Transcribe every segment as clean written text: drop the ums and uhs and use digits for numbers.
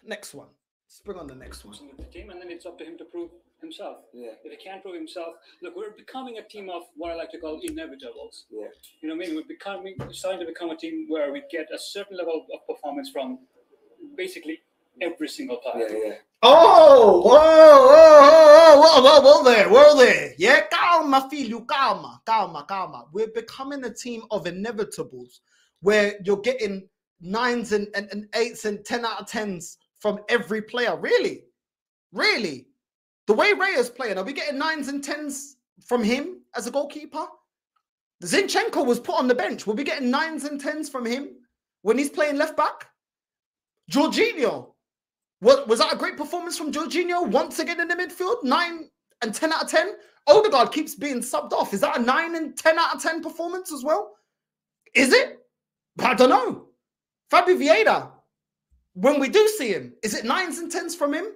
Next one. Let's bring on the next one. The team, and then it's up to him to prove himself. Yeah. If he can't prove himself, look, we're becoming a team of what I like to call inevitables. Yeah. You know what I mean? We're starting to become a team where we get a certain level of performance from basically every single player. Yeah, yeah. Oh, whoa there. Yeah, calma, filho, calma. We're becoming a team of inevitables where you're getting 9s and 8s and 10 out of 10s from every player. Really? The way Raya's playing, are we getting 9s and 10s from him as a goalkeeper? Zinchenko was put on the bench. Were we getting 9s and 10s from him when he's playing left back? Jorginho. Was that a great performance from Jorginho once again in the midfield? 9 and 10 out of 10. Odegaard keeps being subbed off. Is that a 9 and 10 out of 10 performance as well? Is it? I don't know. Fabio Vieira, when we do see him, is it 9s and 10s from him?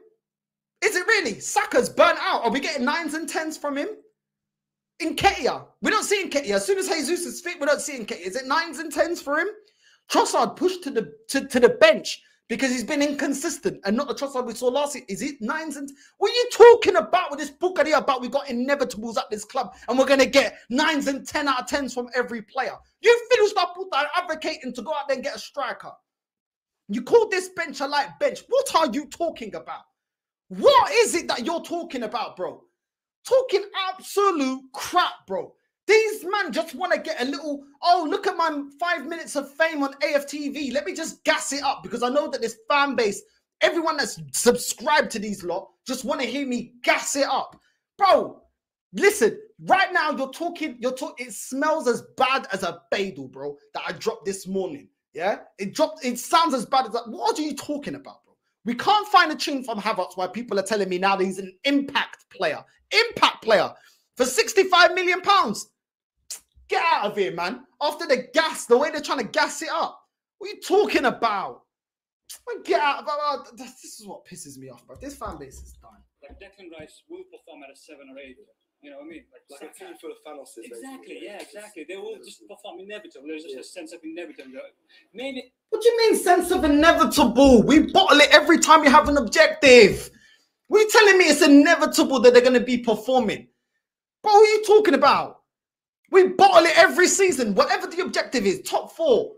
Is it really? Saka's burnt out. Are we getting 9s and 10s from him? Nketiah, we don't see Nketiah. As soon as Jesus is fit, we don't see Nketiah. Is it 9s and 10s for him? Trossard pushed to the bench because he's been inconsistent and not the Trossard we saw last year. Is it 9s and... What are you talking about with this Bukaria about we got inevitables at this club and we're going to get 9s and 10 out of 10s from every player? You finished up advocating to go out there and get a striker. You call this bench a light bench. What are you talking about? What is it that you're talking about, bro? Talking absolute crap, bro. These men just want to get a little, oh, look at my 5 minutes of fame on AFTV. Let me just gas it up because I know that this fan base, everyone that's subscribed to these lot, just want to hear me gas it up. Bro, listen, right now you're talking, it smells as bad as a badel, bro, that I dropped this morning. Yeah? It sounds as bad as that. What are you talking about, bro? We can't find a tune from Havertz why people are telling me now that he's an impact player. Impact player for £65 million. Get out of here, man. After the way they're trying to gas it up. What are you talking about? Get out. This is what pisses me off, bro. This fan base is done. Like Declan Rice will perform at a 7 or 8. You know what I mean? Like a team full of Thanos. Exactly, yeah, exactly. They will just perform inevitable. There's just a sense of inevitable. Maybe. What do you mean sense of inevitable? We bottle it every time you have an objective. What are you telling me it's inevitable that they're going to be performing? Bro, what are you talking about? We bottle it every season, whatever the objective is, top 4,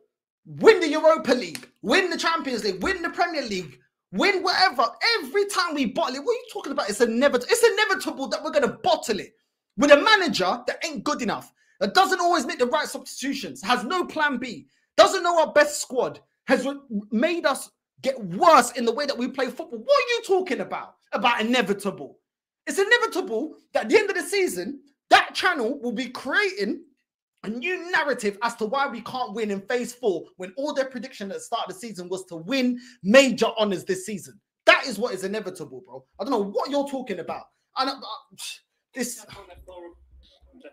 win the Europa League, win the Champions League, win the Premier League, win whatever. Every time we bottle it, what are you talking about? It's inevitable that we're going to bottle it with a manager that ain't good enough, that doesn't always make the right substitutions, has no plan B, doesn't know our best squad, has made us get worse in the way that we play football. What are you talking about? About inevitable. It's inevitable that at the end of the season, that channel will be creating a new narrative as to why we can't win in phase 4 when all their prediction at the start of the season was to win major honours this season. That is what is inevitable, bro. I don't know what you're talking about. This... That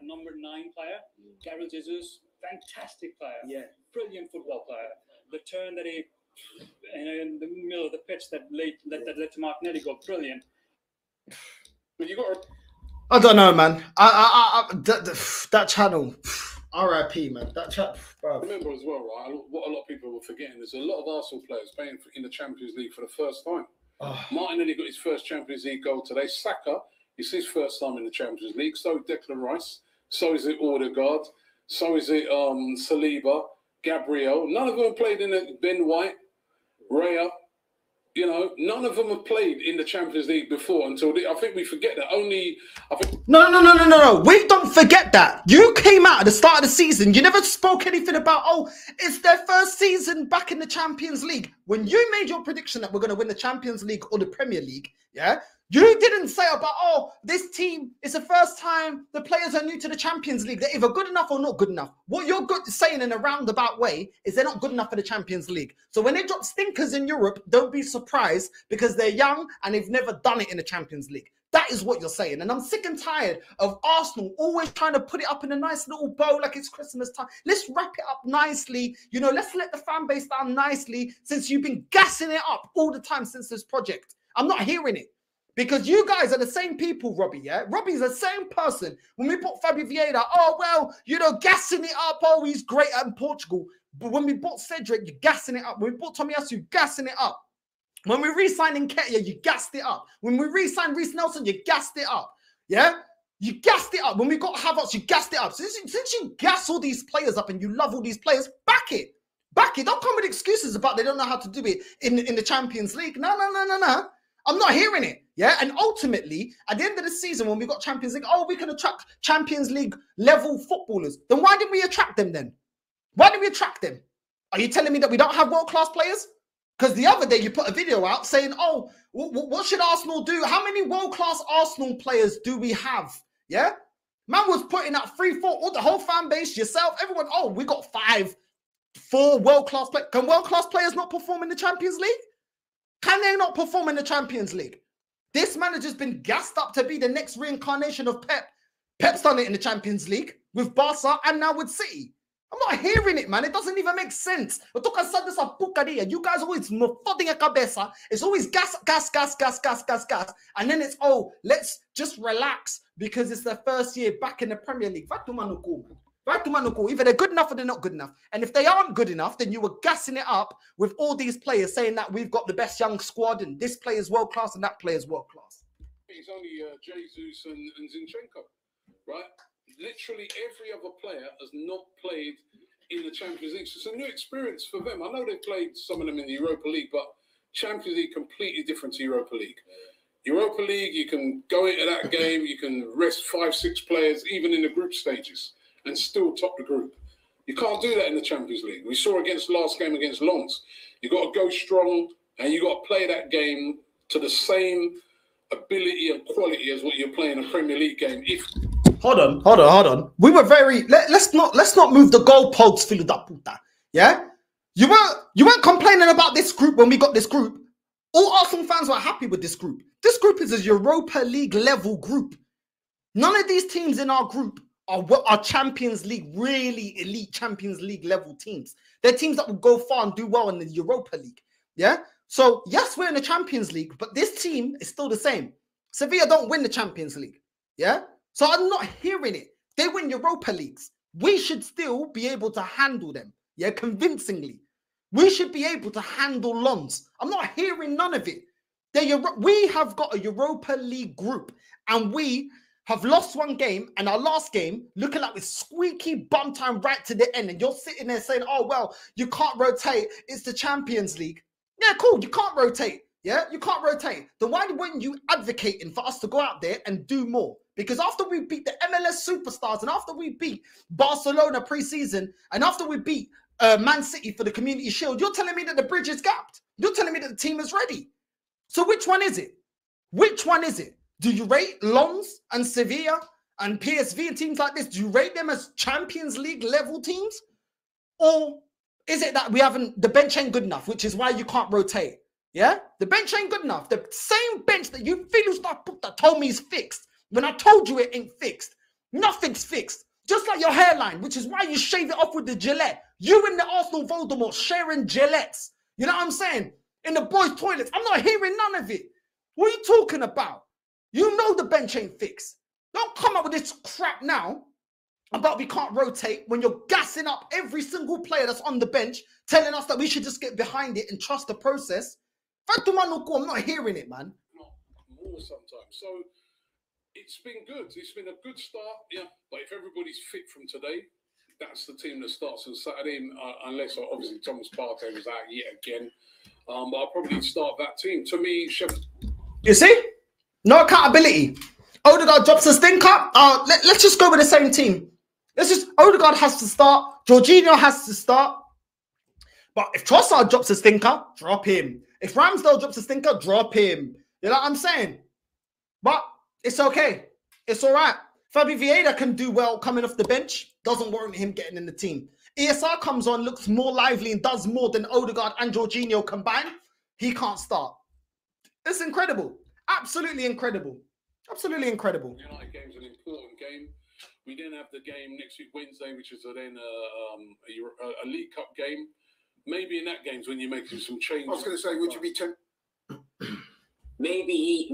number 9 player, Gabriel Jesus, fantastic player. Yeah. Brilliant football player. The turn that he, in the middle of the pitch that led to Martinelli go, brilliant. But you got... I don't know, man. That channel, RIP, man. That chat, bro. Remember as well, right? What a lot of people were forgetting. There's a lot of Arsenal players playing in the Champions League for the first time. Martinelli got his first Champions League goal today. Saka, it's his first time in the Champions League. So Declan Rice. So is it Odegaard. So is it Saliba, Gabriel. None of them played in the Ben White, Raya. You know, none of them have played in the Champions League before until I think we forget that. No. We don't forget that. You came out at the start of the season. You never spoke anything about, oh, it's their first season back in the Champions League. When you made your prediction that we're going to win the Champions League or the Premier League, yeah, you didn't say about, oh, this team is the first time the players are new to the Champions League. They're either good enough or not good enough. What you're saying in a roundabout way is they're not good enough for the Champions League. So when they drop stinkers in Europe, don't be surprised because they're young and they've never done it in the Champions League. That is what you're saying. And I'm sick and tired of Arsenal always trying to put it up in a nice little bow like it's Christmas time. Let's wrap it up nicely. You know, let's let the fan base down nicely since you've been gassing it up all the time since this project. I'm not hearing it. Because you guys are the same people, Robbie, yeah? Robbie's the same person. When we bought Fabio Vieira, oh, well, you know, gassing it up. Oh, he's great at Portugal. But when we bought Cedric, you're gassing it up. When we bought Tomiyasu, gassing it up. When we re-signed Nketiah, you gassed it up. When we re-signed Reece Nelson, you gassed it up. Yeah? You gassed it up. When we got Havertz, you gassed it up. Since you gas all these players up and you love all these players, back it. Back it. Don't come with excuses about they don't know how to do it in the Champions League. No. I'm not hearing it. Yeah? And ultimately, at the end of the season, when we got Champions League, we can attract Champions League level footballers. Then why didn't we attract them then? Why did we attract them? Are you telling me that we don't have world-class players? Because the other day you put a video out saying, oh, what should Arsenal do? How many world-class Arsenal players do we have? Yeah? Man was putting out 3, 4, all the whole fan base, yourself, everyone. Oh, we got 5, 4 world-class players. Can world-class players not perform in the Champions League? Can they not perform in the Champions League? This manager's been gassed up to be the next reincarnation of Pep. Pep's done it in the Champions League with Barca and now with City. I'm not hearing it, man. It doesn't even make sense. You guys always fodding a cabeza. It's always gas. And then it's, oh, let's just relax because it's their first year back in the Premier League. Either they're good enough or they're not good enough. And if they aren't good enough, then you were gassing it up with all these players saying that we've got the best young squad and this player's world-class and that player's world-class. It's only Jesus and Zinchenko, right? Literally every other player has not played in the Champions League. So it's a new experience for them. I know they've played some of them in the Europa League, but Champions League completely different to Europa League. Europa League, you can go into that game, you can rest 5, 6 players, even in the group stages, and still top the group. You can't do that in the Champions League. We saw last game against Lens. You got to go strong, and you got to play that game to the same ability and quality as what you're playing a Premier League game. Hold on. We were very let's not move the goalposts, filho da puta. Yeah? You weren't complaining about this group when we got this group. All Arsenal fans were happy with this group. This group is a Europa League level group. None of these teams in our group are Champions League, really elite Champions League level teams. They're teams that will go far and do well in the Europa League. Yeah? So yes, we're in the Champions League, but this team is still the same. Sevilla don't win the Champions League. Yeah? So I'm not hearing it. They win Europa Leagues. We should still be able to handle them. Yeah, convincingly. We should be able to handle Lens. I'm not hearing none of it. We have got a Europa League group and we have lost one game and our last game looking like with squeaky bum time right to the end. And you're sitting there saying, oh, well, you can't rotate. It's the Champions League. Yeah, cool. You can't rotate. Yeah, you can't rotate. Then why weren't you advocating for us to go out there and do more? Because after we beat the MLS superstars and after we beat Barcelona pre-season and after we beat Man City for the Community Shield, you're telling me that the bridge is gapped. You're telling me that the team is ready. So which one is it? Which one is it? Do you rate Lens and Sevilla and PSV and teams like this? Do you rate them as Champions League level teams? Or is it that the bench ain't good enough, which is why you can't rotate? Yeah? The bench ain't good enough. The same bench that you told me is fixed. When I told you it ain't fixed. Nothing's fixed. Just like your hairline, which is why you shave it off with the Gillette. You and the Arsenal Voldemort sharing Gillettes. You know what I'm saying? In the boys' toilets. I'm not hearing none of it. What are you talking about? You know the bench ain't fixed. Don't come up with this crap now about we can't rotate when you're gassing up every single player that's on the bench, telling us that we should just get behind it and trust the process. I'm not hearing it, man. Not more sometimes. So it's been good. It's been a good start, yeah. But if everybody's fit from today, that's the team that starts on Saturday, unless obviously Thomas Partey was out yet again. But I'll probably start that team. To me, you see? No accountability. Odegaard drops a stinker. Let's just go with the same team. Odegaard has to start. Jorginho has to start. But if Trossard drops a stinker, drop him. If Ramsdale drops a stinker, drop him. You know what I'm saying? But it's okay. It's all right. Fabi Vieira can do well coming off the bench. Doesn't warrant him getting in the team. ESR comes on, looks more lively and does more than Odegaard and Jorginho combined. He can't start. It's incredible. Absolutely incredible. Absolutely incredible. United game's an important game. We then have the game next week, Wednesday, which is then a League Cup game. Maybe in that game's when you make some changes. I was going to say, would you be tempted? Maybe